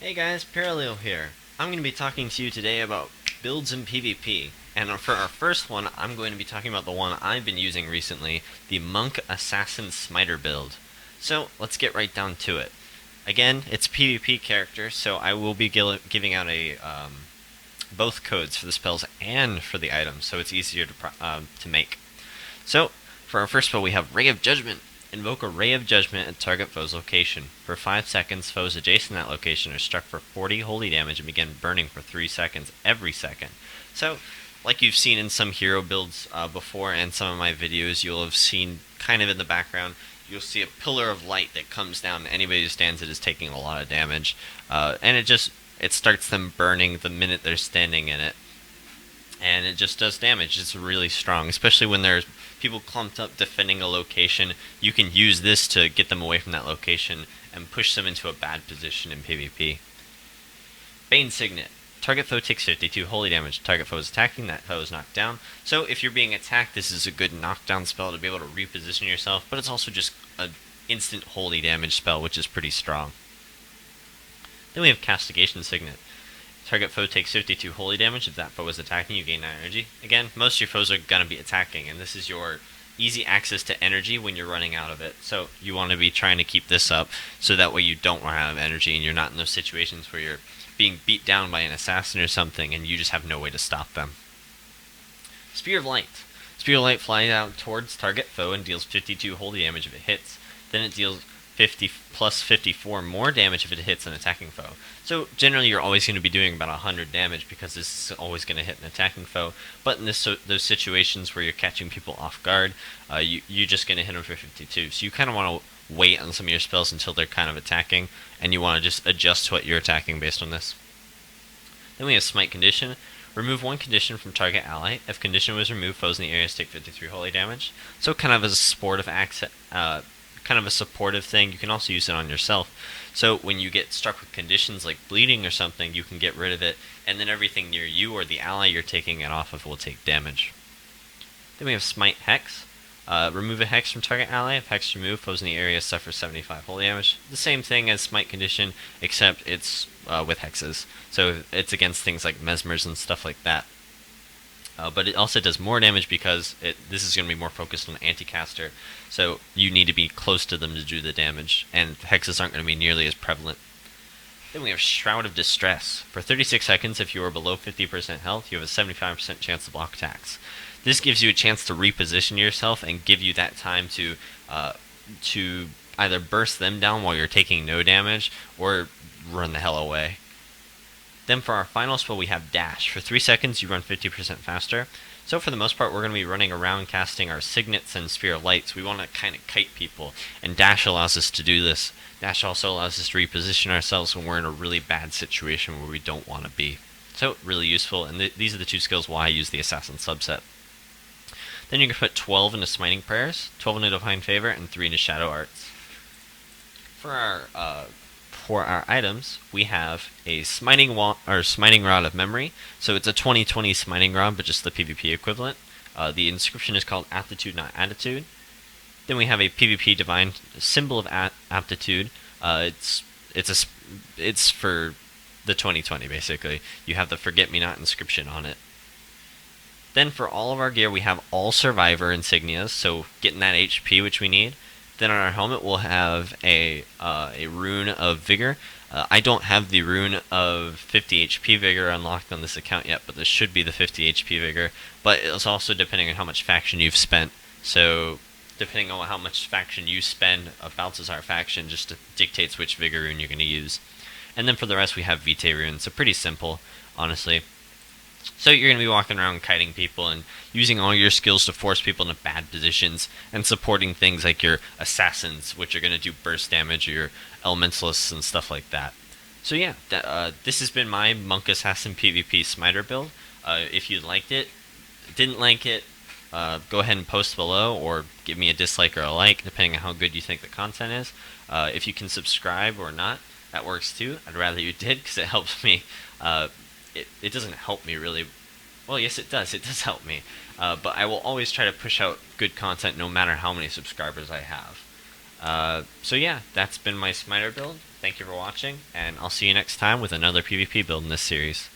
Hey guys, Parallel here. I'm going to be talking to you today about builds in PvP. And for our first one, I'm going to be talking about the one I've been using recently, the Monk Assassin Smiter build. So let's get right down to it. Again, it's a PvP character, so I will be giving out both codes for the spells and for the items, so it's easier to make. So, for our first spell, we have Ray of Judgment. Invoke a Ray of Judgment at target foe's location. For 5 seconds, foes adjacent to that location are struck for 40 holy damage and begin burning for 3 seconds every second. So, like you've seen in some hero builds before and some of my videos, you'll have seen kind of in the background, you'll see a pillar of light that comes down, and anybody who stands it is taking a lot of damage. And it starts them burning the minute they're standing in it. And it just does damage. It's really strong, especially when there's people clumped up defending a location. You can use this to get them away from that location and push them into a bad position in PvP. Bane Signet. Target foe takes 52 holy damage. Target foe is attacking, that foe is knocked down. So if you're being attacked, this is a good knockdown spell to be able to reposition yourself, but it's also just an instant holy damage spell, which is pretty strong. Then we have Castigation Signet. Target foe takes 52 holy damage. If that foe is attacking, you gain 9 energy. Again, most of your foes are going to be attacking, and this is your easy access to energy when you're running out of it. So you want to be trying to keep this up, so that way you don't run out of energy, and you're not in those situations where you're being beat down by an assassin or something, and you just have no way to stop them. Spear of Light. Spear of Light flies out towards target foe and deals 52 holy damage if it hits. Then it deals 50 plus 54 more damage if it hits an attacking foe. So generally you're always going to be doing about 100 damage because this is always going to hit an attacking foe. But in those situations where you're catching people off guard, you're just going to hit them for 52. So you kind of want to wait on some of your spells until they're kind of attacking, and you want to just adjust what you're attacking based on this. Then we have Smite Condition. Remove one condition from target ally. If condition was removed, foes in the area take 53 holy damage. So kind of as a kind of a supportive thing. You can also use it on yourself. So when you get struck with conditions like bleeding or something, you can get rid of it, and then everything near you or the ally you're taking it off of will take damage. Then we have Smite Hex. Remove a Hex from target ally. If Hex removed, foes in the area suffer 75 holy damage. The same thing as Smite Condition, except it's with Hexes. So it's against things like Mesmers and stuff like that. But it also does more damage because this is going to be more focused on the anti-caster, so you need to be close to them to do the damage, and hexes aren't going to be nearly as prevalent. Then we have Shroud of Distress. For 36 seconds, if you are below 50% health, you have a 75% chance to block attacks. This gives you a chance to reposition yourself and give you that time to either burst them down while you're taking no damage, or run the hell away. Then for our final spell, we have Dash. For 3 seconds, you run 50% faster. So for the most part, we're going to be running around casting our Signets and Sphere of Lights. We want to kind of kite people, and Dash allows us to do this. Dash also allows us to reposition ourselves when we're in a really bad situation where we don't want to be. So really useful, and these are the two skills why I use the Assassin subset. Then you can put 12 into Smiting Prayers, 12 into Divine Favor, and 3 into Shadow Arts. For our items, we have a Smiting Wand, or Smiting Rod of Memory. So it's a 2020 Smiting Rod, but just the PvP equivalent. The inscription is called Aptitude, not Attitude. Then we have a PvP Divine Symbol of Aptitude. It's for the 2020 basically. You have the Forget Me Not inscription on it. Then for all of our gear, we have all Survivor Insignias, so getting that HP which we need. Then on our helmet, we'll have a Rune of Vigor. I don't have the Rune of 50 HP Vigor unlocked on this account yet, but this should be the 50 HP Vigor. But it's also depending on how much faction you've spent. So depending on how much faction you spend, a Balthazar faction just dictates which Vigor Rune you're going to use. And then for the rest, we have Vitae runes. So pretty simple, honestly. So you're going to be walking around kiting people and using all your skills to force people into bad positions, and supporting things like your assassins, which are going to do burst damage, or your elementalists and stuff like that. So yeah, this has been my Monk Assassin PvP Smiter build. If you liked it, didn't like it, go ahead and post below, or give me a dislike or a like, depending on how good you think the content is. If you can subscribe or not, that works too. I'd rather you did, because it helps me. It doesn't help me really. Well, yes, it does. It does help me. But I will always try to push out good content no matter how many subscribers I have. So yeah, that's been my Smiter build. Thank you for watching, and I'll see you next time with another PvP build in this series.